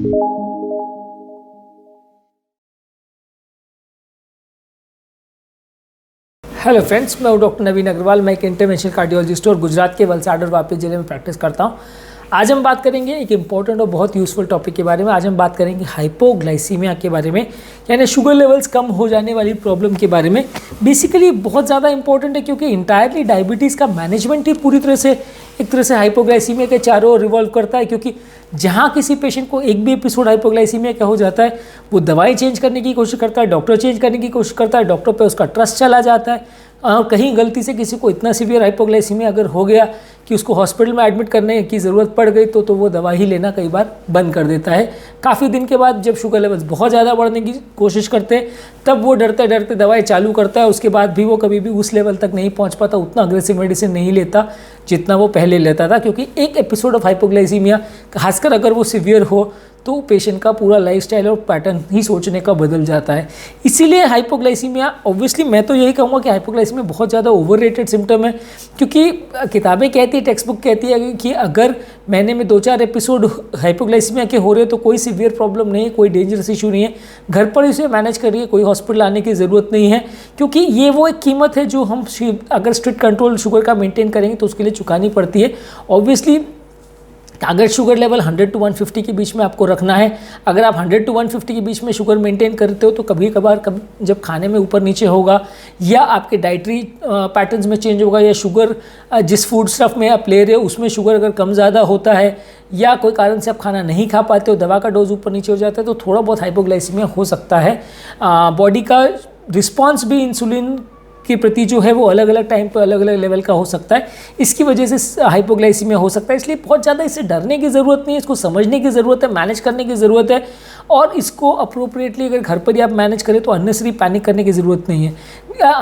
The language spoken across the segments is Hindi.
हेलो फ्रेंड्स, मैं हूं डॉक्टर नवीन अग्रवाल। मैं एक इंटरवेंशनल कार्डियोलॉजिस्ट और गुजरात के वलसाड और वापी जिले में प्रैक्टिस करता हूं। आज हम बात करेंगे एक इंपॉर्टेंट और बहुत यूज़फुल टॉपिक के बारे में। आज हम बात करेंगे हाइपोग्लाइसीमिया के बारे में, यानी शुगर लेवल्स कम हो जाने वाली प्रॉब्लम के बारे में। बेसिकली बहुत ज़्यादा इंपॉर्टेंट है क्योंकि इंटायरली डायबिटीज़ का मैनेजमेंट ही पूरी तरह से एक तरह से हाइपोग्लाइसीमिया के चारों ओर रिवॉल्व करता है। क्योंकि जहाँ किसी पेशेंट को एक भी एपिसोड हाइपोग्लाइसीमिया का हो जाता है, वो दवाई चेंज करने की कोशिश करता है, डॉक्टर चेंज करने की कोशिश करता है, डॉक्टर पे उसका ट्रस्ट चला जाता है। कहीं गलती से किसी को इतना सीवियर हाइपोग्लाइसीमिया अगर हो गया कि उसको हॉस्पिटल में एडमिट करने की ज़रूरत पड़ गई तो वो दवा ही लेना कई बार बंद कर देता है। काफ़ी दिन के बाद जब शुगर लेवल्स बहुत ज़्यादा बढ़ने की कोशिश करते हैं तब वो डरते डरते दवाई चालू करता है। उसके बाद भी वो कभी भी उस लेवल तक नहीं पहुंच पाता, उतना अग्रेसिव मेडिसिन नहीं लेता जितना वो पहले लेता था। क्योंकि एक एपिसोड ऑफ हाइपोग्लाइसीमिया, खासकर अगर वो सीवियर हो, तो पेशेंट का पूरा लाइफस्टाइल और पैटर्न ही सोचने का बदल जाता है। इसीलिए हाइपोग्लाइसीमिया, ऑब्वियसली मैं तो यही कहूँगा कि हाइपोग्लाइसीमिया बहुत ज़्यादा ओवररेटेड सिम्टम है। क्योंकि किताबें कहती है, टेक्स्ट बुक कहती है कि अगर महीने में 2-4 एपिसोड हाइपोग्लाइसीमिया के हो रहे हैं तो कोई सीवियर प्रॉब्लम नहीं है, कोई डेंजरस इशू नहीं है, घर पर इसे मैनेज करिए, कोई हॉस्पिटल आने की ज़रूरत नहीं है। क्योंकि ये वो एक कीमत है जो हम अगर स्ट्रिक्ट कंट्रोल शुगर का मेंटेन करेंगे तो उसके लिए चुकानी पड़ती है। ऑब्वियसली अगर शुगर लेवल 100 to 150 के बीच में आपको रखना है, अगर आप 100 to 150 के बीच में शुगर मेंटेन करते हो तो कभी कभार जब खाने में ऊपर नीचे होगा या आपके डाइटरी पैटर्न्स में चेंज होगा या शुगर जिस फूड स्टफ में आप ले रहे हो उसमें शुगर अगर कम ज़्यादा होता है या कोई कारण से आप खाना नहीं खा पाते हो, दवा का डोज ऊपर नीचे हो जाता है, तो थोड़ा बहुत हाइपोग्लाइसीमिया हो सकता है। बॉडी का रिस्पॉन्स भी इंसुलिन के प्रति जो है वो अलग अलग टाइम पर अलग अलग लेवल का हो सकता है। इसकी वजह से हाइपोग्लाइसीमिया हो सकता है। इसलिए बहुत ज़्यादा इससे डरने की ज़रूरत नहीं है, इसको समझने की ज़रूरत है, मैनेज करने की ज़रूरत है। और इसको अप्रोप्रिएटली अगर घर पर ही आप मैनेज करें तो अननेसरी पैनिक करने की ज़रूरत नहीं है।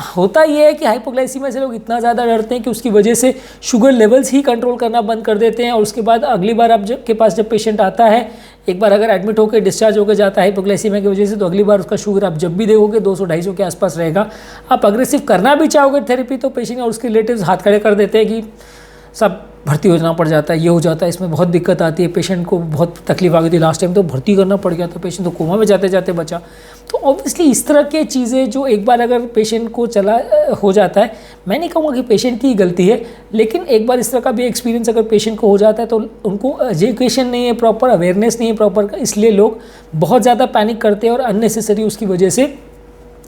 होता ये है कि हाइपोग्लाइसीमिया से लोग इतना ज़्यादा डरते हैं कि उसकी वजह से शुगर लेवल्स ही कंट्रोल करना बंद कर देते हैं। और उसके बाद अगली बार आप के पास जब पेशेंट आता है, एक बार अगर एडमिट होकर डिस्चार्ज होकर जाता है हाइपोग्लाइसीमिया की वजह से, तो अगली बार उसका शुगर आप जब भी देखोगे 200-250 के आसपास रहेगा। आप अग्रेसिव करना भी चाहोगे थेरेपी तो पेशेंट और उसके रिलेटिव्स हाथ खड़े कर देते हैं कि सब भर्ती होना पड़ जाता है, ये हो जाता है, इसमें बहुत दिक्कत आती है, पेशेंट को बहुत तकलीफ आ गई थी, लास्ट टाइम तो भर्ती करना पड़ गया था, पेशेंट तो कोमा में जाते जाते बचा। तो ऑब्वियसली इस तरह की चीज़ें जो एक बार अगर पेशेंट को चला हो जाता है, मैं नहीं कहूँगा कि पेशेंट की गलती है, लेकिन एक बार इस तरह का भी एक्सपीरियंस अगर पेशेंट को हो जाता है तो उनको एजुकेशन नहीं है प्रॉपर, अवेयरनेस नहीं है प्रॉपर, इसलिए लोग बहुत ज़्यादा पैनिक करते हैं और अननेसेसरी उसकी वजह से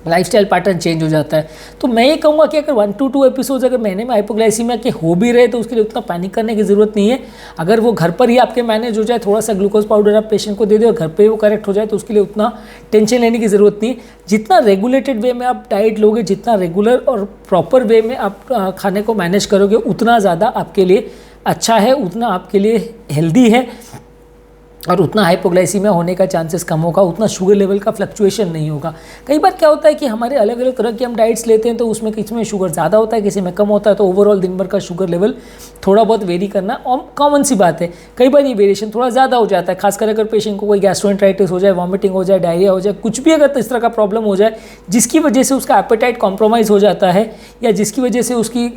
लाइफस्टाइल पैटर्न चेंज हो जाता है। तो मैं ये कहूँगा कि अगर 1 to 2 एपिसोड्स अगर महीने में हाइपोग्लाइसीमिया के हो भी रहे तो उसके लिए उतना पैनिक करने की ज़रूरत नहीं है। अगर वो घर पर ही आपके मैनेज हो जाए, थोड़ा सा ग्लूकोज पाउडर आप पेशेंट को दे दो और घर पे वो करेक्ट हो जाए तो उसके लिए उतना टेंशन लेने की ज़रूरत नहीं है। जितना रेगुलेटेड वे में आप डाइट लोगे, जितना रेगुलर और प्रॉपर वे में आप खाने को मैनेज करोगे, उतना ज़्यादा आपके लिए अच्छा है, उतना आपके लिए हेल्दी है और उतना हाइपोग्लाइसीमिया होने का चांसेस कम होगा, उतना शुगर लेवल का फ्लक्चुएशन नहीं होगा। कई बार क्या होता है कि हमारे अलग अलग तरह की हम डाइट्स लेते हैं तो उसमें किसी में शुगर ज़्यादा होता है, किसी में कम होता है, तो ओवरऑल दिन भर का शुगर लेवल थोड़ा बहुत वेरी करना कॉमन सी बात है। कई बार ये वेरिएशन थोड़ा ज़्यादा हो जाता है, खासकर अगर पेशेंट को कोई गैस्ट्रोएंटराइटिस हो जाए, वॉमिटिंग हो जाए, डायरिया हो जाए, कुछ भी अगर इस तरह का प्रॉब्लम हो जाए जिसकी वजह से उसका एपेटाइट कॉम्प्रोमाइज़ हो जाता है या जिसकी वजह से उसकी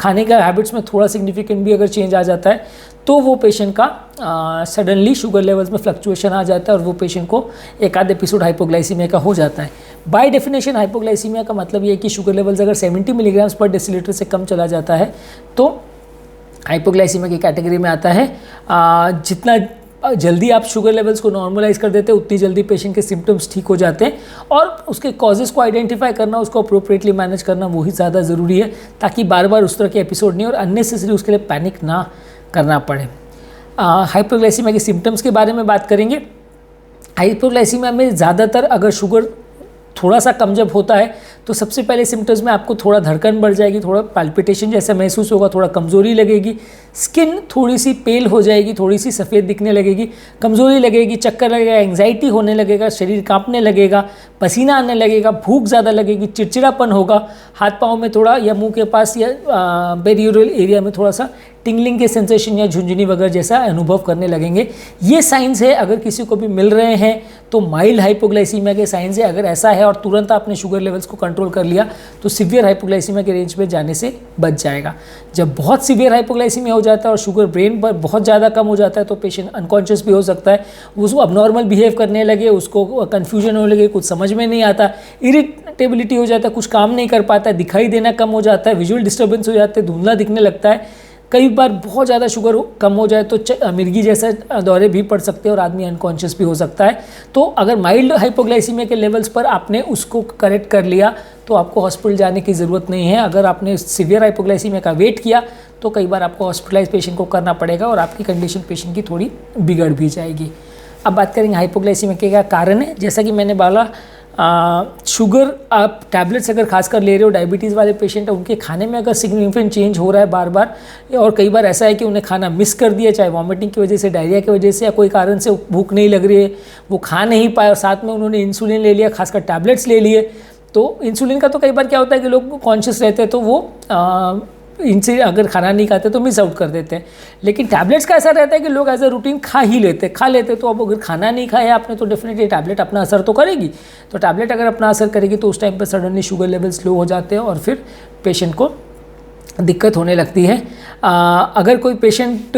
खाने का हैबिट्स में थोड़ा सिग्निफिकेंट भी अगर चेंज आ जाता है तो वो पेशेंट का सडनली शुगर लेवल्स में फ्लक्चुएशन आ जाता है और वो पेशेंट को एक आध एपिसोड हाइपोग्लाइसीमिया का हो जाता है। बाय डेफिनेशन हाइपोग्लाइसीमिया का मतलब ये है कि शुगर लेवल्स अगर 70 मिलीग्राम्स पर डेसीलीटर से कम चला जाता है तो हाइपोग्लाइसीमिया की कैटेगरी में आता है। जितना जल्दी आप शुगर लेवल्स को नॉर्मलाइज कर देते हैं उतनी जल्दी पेशेंट के सिम्टम्स ठीक हो जाते हैं और उसके कॉजेज़ को आइडेंटिफाई करना, उसको अप्रोप्रिएटली मैनेज करना वही ज़्यादा ज़रूरी है, ताकि बार बार उस तरह के एपिसोड नहीं और अननेसेसरी उसके लिए पैनिक ना करना पड़े। हाइपोग्लाइसीमिया के सिम्टम्स के बारे में बात करेंगे। हाइपोग्लाइसीमिया में ज़्यादातर अगर शुगर थोड़ा सा कम जब होता है तो सबसे पहले सिम्टम्स में आपको थोड़ा धड़कन बढ़ जाएगी, थोड़ा पैल्पिटेशन जैसा महसूस होगा, थोड़ा कमज़ोरी लगेगी, स्किन थोड़ी सी पेल हो जाएगी, थोड़ी सी सफ़ेद दिखने लगेगी, कमज़ोरी लगेगी, चक्कर लगेगा, एंग्जाइटी होने लगेगा, शरीर कांपने लगेगा, पसीना आने लगेगा, भूख ज़्यादा लगेगी, चिड़चिड़ापन होगा, हाथ पाँव में थोड़ा या मुंह के पास या पेरियूरल एरिया में थोड़ा सा टिंगलिंग के सेंसेशन या झुंझुनी वगैरह जैसा अनुभव करने लगेंगे। ये साइंस है, अगर किसी को भी मिल रहे हैं तो माइल्ड हाइपोग्लाइसीमिया के साइंस है। अगर ऐसा है और तुरंत आपने शुगर लेवल्स को कंट्रोल कर लिया तो सीवियर हाइपोग्लाइसीमिया के रेंज में जाने से बच जाएगा। जब बहुत सीवियर हाइपोग्लाइसीमिया हो जाता है और शुगर ब्रेन पर बहुत ज़्यादा कम हो जाता है तो पेशेंट अनकॉन्शियस भी हो सकता है, उसको अबनॉर्मल बिहेव करने लगे, उसको कन्फ्यूजन होने लगे, कुछ समझ में नहीं आता, इरिटेबिलिटी हो जाता है, कुछ काम नहीं कर पाता है, दिखाई देना कम हो जाता है, विजुअल डिस्टर्बेंस हो जाते हैं, धुंधला दिखने लगता है। कई बार बहुत ज़्यादा शुगर कम हो जाए तो मिर्गी जैसे दौरे भी पड़ सकते हैं और आदमी अनकॉन्शियस भी हो सकता है। तो अगर माइल्ड हाइपोग्लाइसीमिया के लेवल्स पर आपने उसको करेक्ट कर लिया तो आपको हॉस्पिटल जाने की ज़रूरत नहीं है। अगर आपने सीवियर हाइपोग्लाइसीमिया का वेट किया तो कई बार आपको हॉस्पिटलाइज पेशेंट को करना पड़ेगा और आपकी कंडीशन पेशेंट की थोड़ी बिगड़ भी जाएगी। अब बात करेंगे हाइपोग्लाइसीमिया के क्या कारण है। जैसा कि मैंने बोला, शुगर आप टैबलेट्स अगर खासकर ले रहे हो, डायबिटीज़ वाले पेशेंट है, उनके खाने में अगर सिग्निफिकेंट चेंज हो रहा है बार बार, और कई बार ऐसा है कि उन्हें खाना मिस कर दिया, चाहे वॉमिटिंग की वजह से, डायरिया की वजह से, या कोई कारण से भूख नहीं लग रही है, वो खा नहीं पाए और साथ में उन्होंने इंसुलिन ले लिया, खासकर टैबलेट्स ले लिए। तो इंसुलिन का तो कई बार क्या होता है कि लोग कॉन्शियस रहते हैं तो वो इनसे अगर खाना नहीं खाते तो मिस आउट कर देते हैं। लेकिन टैबलेट्स का ऐसा रहता है कि लोग एज अ रूटीन खा लेते। तो अब अगर खाना नहीं खाया आपने तो डेफिनेटली टैबलेट अपना असर तो करेगी। तो टैबलेट अगर अपना असर करेगी तो उस टाइम पर सडनली शुगर लेवल्स लो हो जाते हैं और फिर पेशेंट को दिक्कत होने लगती है। अगर कोई पेशेंट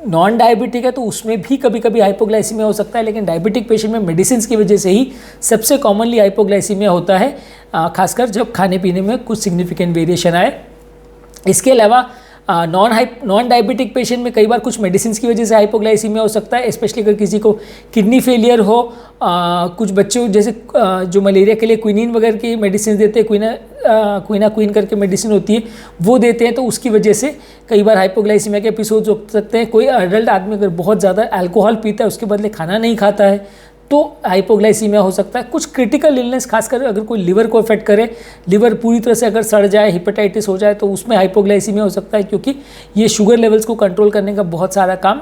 नॉन डायबिटिक है तो उसमें भी कभी कभी हाइपोग्लाइसीमिया हो सकता है, लेकिन डायबिटिक पेशेंट में मेडिसिन की वजह से ही सबसे कॉमनली हाइपोग्लाइसीमिया होता है, खासकर जब खाने पीने में कुछ सिग्निफिकेंट वेरिएशन आए। इसके अलावा नॉन डायबिटिक पेशेंट में कई बार कुछ मेडिसिन की वजह से हाइपोग्लाइसीमिया हो सकता है, स्पेशली अगर किसी को किडनी फेलियर हो। कुछ बच्चों जैसे जो मलेरिया के लिए क्विनिन वगैरह की मेडिसिन देते हैं, क्विनाक्विन करके मेडिसिन होती है, वो देते हैं, तो उसकी वजह से कई बार हाइपोग्लाइसीमिया के एपिसोड्स हो सकते हैं। कोई अडल्ट आदमी अगर बहुत ज़्यादा अल्कोहल पीता है, उसके बदले खाना नहीं खाता है, तो हाइपोग्लाइसीमिया हो सकता है। कुछ क्रिटिकल इलनेस, खासकर अगर कोई लिवर को इफेक्ट करे, लिवर पूरी तरह से अगर सड़ जाए, हेपेटाइटिस हो जाए, तो उसमें हाइपोग्लाइसीमिया हो सकता है, क्योंकि ये शुगर लेवल्स को कंट्रोल करने का बहुत सारा काम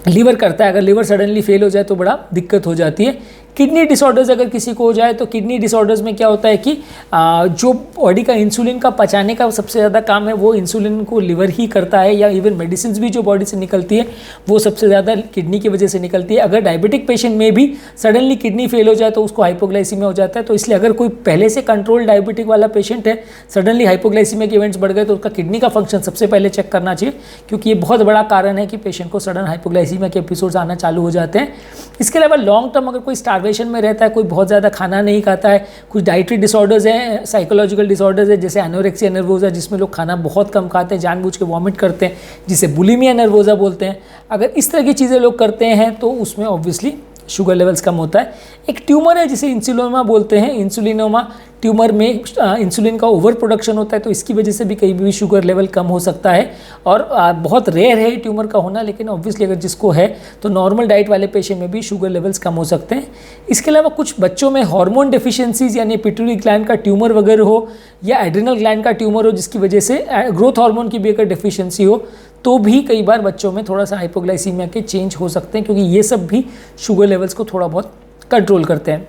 लीवर करता है। अगर लीवर सडनली फेल हो जाए तो बड़ा दिक्कत हो जाती है। किडनी डिसऑर्डर्स अगर किसी को हो जाए तो किडनी डिसऑर्डर्स में क्या होता है कि जो बॉडी का इंसुलिन का पचाने का सबसे ज़्यादा काम है वो इंसुलिन को लिवर ही करता है, या इवन मेडिसिन भी जो बॉडी से निकलती है वो सबसे ज़्यादा किडनी की वजह से निकलती है। अगर डायबिटिक पेशेंट में भी सडनली किडनी फेल हो जाए तो उसको हाइपोग्लाइसीमिया हो जाता है। तो इसलिए अगर कोई पहले से कंट्रोल डायबिटिक वाला पेशेंट है, सडनली हाइपोग्लाइसीमिया के इवेंट्स बढ़ गए तो उसका किडनी का फंक्शन सबसे पहले चेक करना चाहिए, क्योंकि ये बहुत बड़ा कारण है कि पेशेंट को सडन हाइपोग्लाइसीमिया के एपिसोड्स आना चालू हो जाते हैं। इसके अलावा लॉन्ग टर्म अगर कोई स्टार्वेशन में रहता है, कोई बहुत ज़्यादा खाना नहीं खाता है, कुछ डाइटरी डिसऑर्डर्स हैं, साइकोलॉजिकल डिसऑर्डर्स है, जैसे एनोरेक्सिया नर्वोसा, जिसमें लोग खाना बहुत कम खाते हैं, जानबूझ के वॉमिट करते हैं, जिसे बुलिमिया नर्वोसा बोलते हैं। अगर इस तरह की चीज़ें लोग करते हैं तो उसमें ऑब्वियसली शुगर लेवल्स कम होता है। एक ट्यूमर है जिसे इंसुलिनोमा बोलते हैं, इंसुलिनोमा ट्यूमर में इंसुलिन का ओवर प्रोडक्शन होता है, तो इसकी वजह से भी कहीं भी शुगर लेवल कम हो सकता है। और बहुत रेयर है ट्यूमर का होना, लेकिन ऑब्वियसली अगर जिसको है तो नॉर्मल डाइट वाले पेशेंट में भी शुगर लेवल्स कम हो सकते हैं। इसके अलावा कुछ बच्चों में हार्मोन डेफिशिएंसीज यानी पिट्यूटरी ग्लैंड का ट्यूमर वगैरह हो, या एड्रिनल ग्लैंड का ट्यूमर हो, जिसकी वजह से ग्रोथ हार्मोन की भी अगर डेफिशिएंसी हो तो भी कई बार बच्चों में थोड़ा सा हाइपोग्लाइसीमिया के चेंज हो सकते हैं, क्योंकि ये सब भी शुगर लेवल्स को थोड़ा बहुत कंट्रोल करते हैं।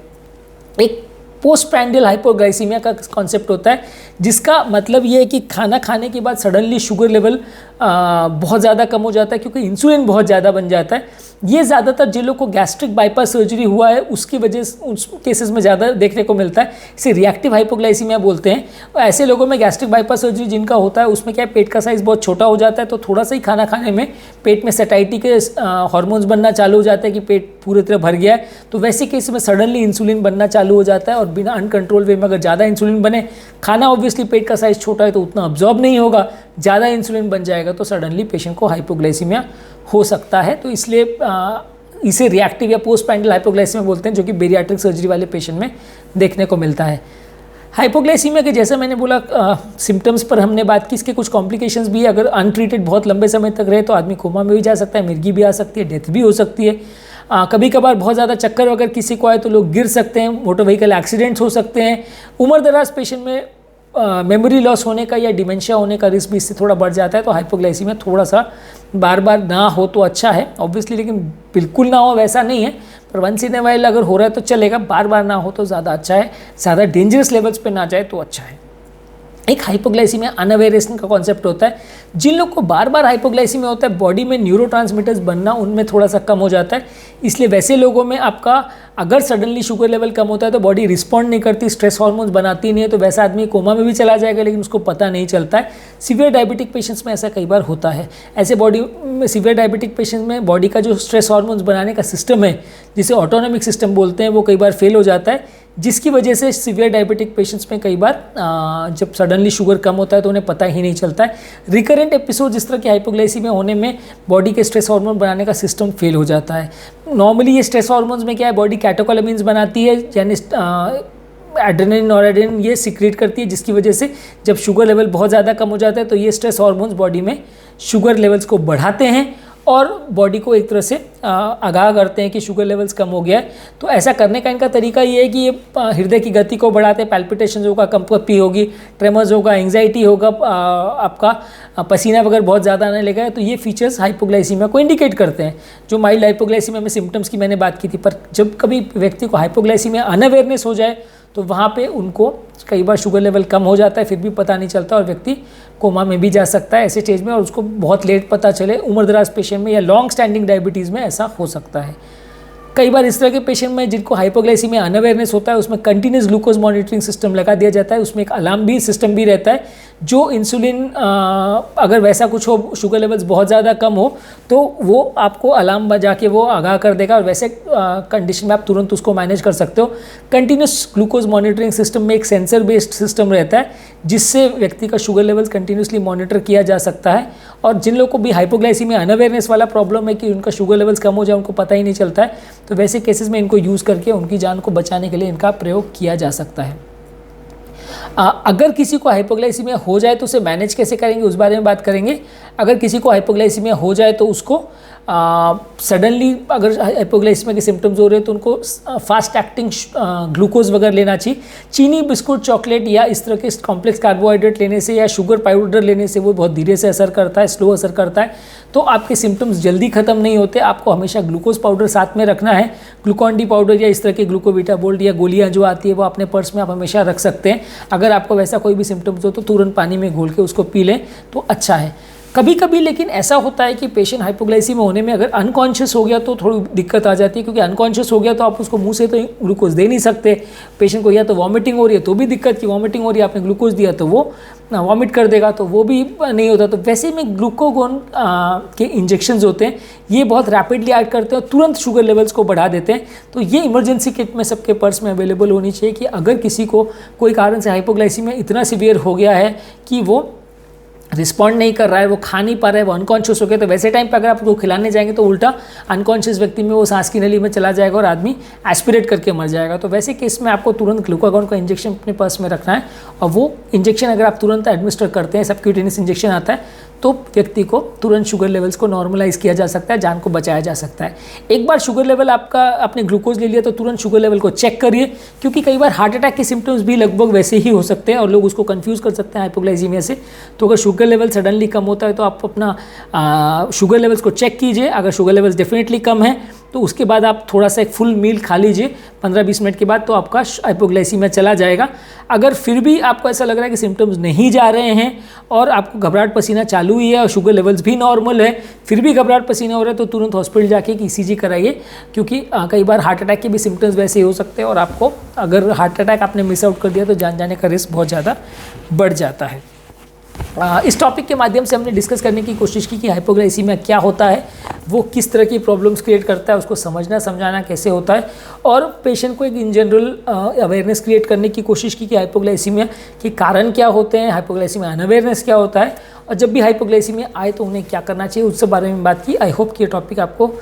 एक पोस्ट प्रैंडियल हाइपोग्लाइसीमिया का कॉन्सेप्ट होता है, जिसका मतलब ये है कि खाना खाने के बाद सडनली शुगर लेवल बहुत ज़्यादा कम हो जाता है, क्योंकि इंसुलिन बहुत ज़्यादा बन जाता है। ये ज़्यादातर जिन लोग को गैस्ट्रिक बाईपास सर्जरी हुआ है उसकी वजह से उस केसेस में ज़्यादा देखने को मिलता है। इसे रिएक्टिव हाइपोग्लाइसीमिया बोलते हैं। और ऐसे लोगों में गैस्ट्रिक बाईपास सर्जरी जिनका होता है उसमें क्या है, पेट का साइज़ बहुत छोटा हो जाता है, तो थोड़ा सा ही खाना खाने में पेट में सेटाइटी के हार्मोन्स बनना चालू हो जाता है कि पेट पूरी तरह भर गया है। तो वैसे केस में सडनली इंसुलिन बनना चालू हो जाता है, और बिना अनकंट्रोल वे में अगर ज़्यादा इंसुलिन बने, खाना ऑब्वियसली पेट का साइज़ छोटा है तो उतना अब्जॉर्ब नहीं होगा, ज़्यादा इंसुलिन बन जाएगा तो सडनली पेशेंट को हाइपोग्लाइसीमिया हो सकता है। तो इसलिए इसे रिएक्टिव या पोस्ट प्रैंडियल हाइपोग्लाइसीमिया बोलते हैं, जो कि बेरियाट्रिक सर्जरी वाले पेशेंट में देखने को मिलता है। हाइपोग्लाइसीमिया के जैसे मैंने बोला सिम्टम्स पर हमने बात की, इसके कुछ कॉम्प्लिकेशंस भी है। अगर अनट्रीटेड बहुत लंबे समय तक रहे तो आदमी कोमा में भी जा सकता है, मिर्गी भी आ सकती है, डेथ भी हो सकती है। कभी कभार बहुत ज़्यादा चक्कर अगर किसी को आए तो लोग गिर सकते हैं, मोटर व्हीकल एक्सीडेंट्स हो सकते हैं। उम्र दराज पेशेंट में मेमोरी लॉस होने का या डिमेंशिया होने का रिस्क भी इससे थोड़ा बढ़ जाता है। तो हाइपोग्लाइसीमिया थोड़ा सा बार बार ना हो तो अच्छा है ऑब्वियसली, लेकिन बिल्कुल ना हो वैसा नहीं है। पर वंस इन ए वाइल अगर हो रहा है तो चलेगा, बार बार ना हो तो ज़्यादा अच्छा है, ज़्यादा डेंजरस लेवल्स पे ना जाए तो अच्छा है। एक हाइपोग्लाइसीमिया अनअवेयरनेस का कॉन्सेप्ट होता है। जिन लोग को बार बार हाइपोग्लाइसीमिया होता है, बॉडी में न्यूरोट्रांसमीटर्स बनना उनमें थोड़ा सा कम हो जाता है, इसलिए वैसे लोगों में आपका अगर सडनली शुगर लेवल कम होता है तो बॉडी रिस्पॉन्ड नहीं करती, स्ट्रेस हार्मोन्स बनाती नहीं है, तो वैसा आदमी कोमा में भी चला जाएगा लेकिन उसको पता नहीं चलता है। सीवियर डायबिटिक पेशेंट्स में ऐसा कई बार होता है। ऐसे बॉडी में सीवियर डायबिटिक पेशेंट्स में बॉडी का जो स्ट्रेस हार्मोन्स बनाने का सिस्टम है, जिसे ऑटोनॉमिक सिस्टम बोलते हैं, वो कई बार फेल हो जाता है, जिसकी वजह से सीवियर डायबिटिक पेशेंट्स में कई बार जब सडनली शुगर कम होता है तो उन्हें पता ही नहीं चलता है। रिकरेंट एपिसोड जिस तरह की हाइपोग्लाइसीमिया होने में बॉडी के स्ट्रेस हार्मोन बनाने का सिस्टम फेल हो जाता है। नॉर्मली ये स्ट्रेस हार्मोन्स में क्या है, बॉडी कैटेकोलामिन्स बनाती है, यानी एड्रेनलिन नॉरएड्रेनालिन ये सिक्रेट करती है, जिसकी वजह से जब शुगर लेवल बहुत ज़्यादा कम हो जाता है तो ये स्ट्रेस हार्मोन्स बॉडी में शुगर लेवल्स को बढ़ाते हैं और बॉडी को एक तरह से आगाह करते हैं कि शुगर लेवल्स कम हो गया है। तो ऐसा करने का इनका तरीका ये है कि ये हृदय की गति को बढ़ाते हैं, पैल्पिटेशन होगा, कंपन होगी, ट्रेमर्स होगा, एंग्जाइटी होगा, आपका पसीना वगैरह बहुत ज़्यादा आने लगा है। तो ये फीचर्स हाइपोग्लाइसीमिया को इंडिकेट करते हैं। जो माइल्ड हाइपोग्लाइसीमिया में सिम्टम्स की मैंने बात की थी, पर जब कभी व्यक्ति को हाइपोग्लाइसीमिया अनअवेयरनेस हो जाए तो वहाँ पे उनको कई बार शुगर लेवल कम हो जाता है, फिर भी पता नहीं चलता और व्यक्ति कोमा में भी जा सकता है ऐसे स्टेज में, और उसको बहुत लेट पता चले। उम्रदराज पेशेंट में या लॉन्ग स्टैंडिंग डायबिटीज़ में ऐसा हो सकता है। कई बार इस तरह के पेशेंट में जिनको हाइपोग्लाइसीमिया अनअवेयरनेस होता है, उसमें कंटिन्यूस ग्लूकोज मॉनिटरिंग सिस्टम लगा दिया जाता है। उसमें एक अलार्म भी सिस्टम भी रहता है, जो इंसुलिन अगर वैसा कुछ हो, शुगर लेवल्स बहुत ज़्यादा कम हो, तो वो आपको अलार्म बजा के वो आगाह कर देगा और वैसे कंडीशन में आप तुरंत उसको मैनेज कर सकते हो। कंटिन्यूस ग्लूकोज मॉनिटरिंग सिस्टम में एक सेंसर बेस्ड सिस्टम रहता है, जिससे व्यक्ति का शुगर लेवल्स कंटिन्यूसली मॉनिटर किया जा सकता है। और जिन लोगों को भी हाइपोग्लाइसीमिया अनअवेयरनेस वाला प्रॉब्लम है कि उनका शुगर लेवल्स कम हो जाए, उनको पता ही नहीं चलता है, तो वैसे केसेस में इनको यूज़ करके उनकी जान को बचाने के लिए इनका प्रयोग किया जा सकता है। अगर किसी को हाइपोग्लाइसीमिया हो जाए तो उसे मैनेज कैसे करेंगे, उस बारे में बात करेंगे। अगर किसी को हाइपोग्लाइसीमिया हो जाए तो उसको सडनली अगर हाइपोग्लाइसीमिया के सिम्टम्स हो रहे हैं तो उनको फास्ट एक्टिंग ग्लूकोज वगैरह लेना चाहिए। चीनी, बिस्कुट, चॉकलेट या इस तरह के कॉम्प्लेक्स कार्बोहाइड्रेट लेने से या शुगर पाउडर लेने से वो बहुत धीरे से असर करता है, स्लो असर करता है, तो आपके सिम्टम्स जल्दी खत्म नहीं होते। आपको हमेशा ग्लूकोज पाउडर साथ में रखना है। ग्लूकॉन डी पाउडर या इस तरह के ग्लूकोविटा बोल्ट या गोलियाँ जो आती है वो अपने पर्स में आप हमेशा रख सकते हैं। अगर आपको वैसा कोई भी सिम्टम्स हो तो तुरंत पानी में घोल के उसको पी लें तो अच्छा है। कभी कभी लेकिन ऐसा होता है कि पेशेंट हाइपोग्लाइसीमिया होने में अगर अनकॉन्शियस हो गया तो थोड़ी दिक्कत आ जाती है, क्योंकि अनकॉन्शियस हो गया तो आप उसको मुंह से तो ग्लूकोज दे नहीं सकते। पेशेंट को या तो वॉमिटिंग हो रही है तो भी दिक्कत, की वॉमिटिंग हो रही है, आपने ग्लूकोज दिया तो वो वॉमिट कर देगा, तो वो भी नहीं होता। तो वैसे में ग्लूकोगोन के इंजेक्शंस होते हैं, ये बहुत रैपिडली ऐड करते हैं और तुरंत शुगर लेवल्स को बढ़ा देते हैं। तो ये इमरजेंसी किट में सबके पर्स में अवेलेबल होनी चाहिए कि अगर किसी को कोई कारण से हाइपोग्लाइसीमिया इतना सीवियर हो गया है कि वो रिस्पॉन्ड नहीं कर रहा है, वो खा नहीं पा रहा है, वो अनकॉन्शियस हो गया, तो वैसे टाइम पे अगर आप उसको खिलाने जाएंगे तो उल्टा अनकॉन्शियस व्यक्ति में वो सांस की नली में चला जाएगा और आदमी एस्पिरेट करके मर जाएगा। तो वैसे केस में आपको तुरंत ग्लूकागॉन का इंजेक्शन अपने पर्स में रखना है, और वो इंजेक्शन अगर आप तुरंत एडमिनिस्टर करते हैं, सबक्यूटेनियस इंजेक्शन आता है, तो व्यक्ति को तुरंत शुगर लेवल्स को नॉर्मलाइज किया जा सकता है, जान को बचाया जा सकता है। एक बार शुगर लेवल आपका, आपने ग्लूकोज ले लिया तो तुरंत शुगर लेवल को चेक करिए, क्योंकि कई बार हार्ट अटैक के सिम्टम्स भी लगभग वैसे ही हो सकते हैं और लोग उसको कंफ्यूज कर सकते हैं हाइपोग्लाइसीमिया से। तो अगर शुगर लेवल सडनली कम होता है तो आप अपना शुगर लेवल्स को चेक कीजिए। अगर शुगर लेवल्स डेफिनेटली कम है तो उसके बाद आप थोड़ा सा एक फुल मील खा लीजिए 15-20 मिनट के बाद, तो आपका हाइपोग्लाइसीमिया चला जाएगा। अगर फिर भी आपको ऐसा लग रहा है कि सिम्टम्स नहीं जा रहे हैं और आपको घबराहट पसीना चालू ही है और शुगर लेवल्स भी नॉर्मल है, फिर भी घबराहट पसीना हो रहा है, तो तुरंत हॉस्पिटल जाके एक ECG कराइए, क्योंकि कई बार हार्ट अटैक के भी सिम्टम्स वैसे ही हो सकते हैं और आपको अगर हार्ट अटैक आपने मिस आउट कर दिया तो जान जाने का रिस्क बहुत ज़्यादा बढ़ जाता है। इस टॉपिक के माध्यम से हमने डिस्कस करने की कोशिश की कि हाइपोग्लाइसीमिया क्या होता है, वो किस तरह की प्रॉब्लम्स क्रिएट करता है, उसको समझना समझाना कैसे होता है, और पेशेंट को एक इन जनरल अवेयरनेस क्रिएट करने की कोशिश की कि हाइपोग्लाइसीमिया के कारण क्या होते हैं, हाइपोग्लाइसीमिया अनअवेयरनेस क्या होता है, और जब भी हाइपोग्लाइसीमिया आए तो उन्हें क्या करना चाहिए, उससे बारे में बात की। आई होप कि ये टॉपिक आपको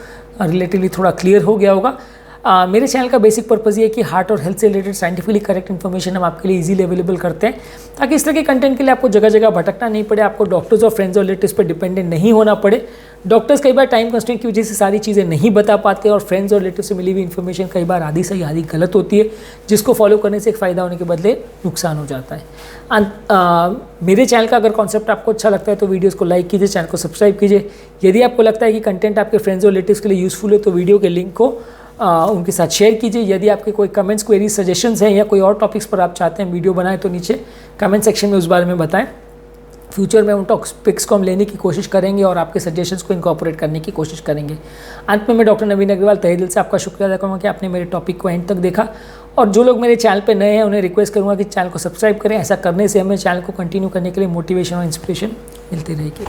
रिलेटिवली थोड़ा क्लियर हो गया होगा। मेरे चैनल का बेसिक पर्पज़ ये है कि हार्ट और हेल्थ से रिलेटेड साइंटिफिकली करेक्ट इन्फॉर्मेशन हम आपके लिए इजीली अवेलेबल करते हैं, ताकि इस तरह के कंटेंट के लिए आपको जगह जगह भटकना नहीं पड़े, आपको डॉक्टर्स और फ्रेंड्स और रिलेटिव्स पर डिपेंडेंट नहीं होना पड़े। डॉक्टर्स कई बार टाइम कंस्ट्रेंट की वजह से सारी चीज़ें नहीं बता पाते और फ्रेंड्स और रिलेटिव से मिली हुई इन्फॉर्मेशन कई बार आधी सही आधी गलत होती है, जिसको फॉलो करने से एक फ़ायदा होने के बदले नुकसान हो जाता है। मेरे चैनल का अगर कॉन्सेप्ट आपको अच्छा लगता है तो वीडियोस को लाइक कीजिए, चैनल को सब्सक्राइब कीजिए। यदि आपको लगता है कि कंटेंट आपके फ्रेंड्स और रिलेटिव्स के लिए यूज़फुल है तो वीडियो के लिंक को उनके साथ शेयर कीजिए। यदि आपके कोई कमेंट्स, क्वेरी, सजेशंस हैं या कोई और टॉपिक्स पर आप चाहते हैं वीडियो बनाएं तो नीचे कमेंट सेक्शन में उस बारे में बताएं। फ्यूचर में उन टॉपिक्स को हम लेने की कोशिश करेंगे और आपके सजेशंस को इनकॉर्पोरेट करने की कोशिश करेंगे। अंत में मैं डॉक्टर नवीन अग्रवाल तहे दिल से आपका शुक्रिया अदा करूँगा कि आपने मेरे टॉपिक को एंड तक देखा। और जो लोग मेरे चैनल पे नए हैं उन्हें रिक्वेस्ट करूँगा कि चैनल को सब्सक्राइब करें। ऐसा करने से हमें चैनल को कंटिन्यू करने के लिए मोटिवेशन और इंस्पिरेशन मिलती रहेगी।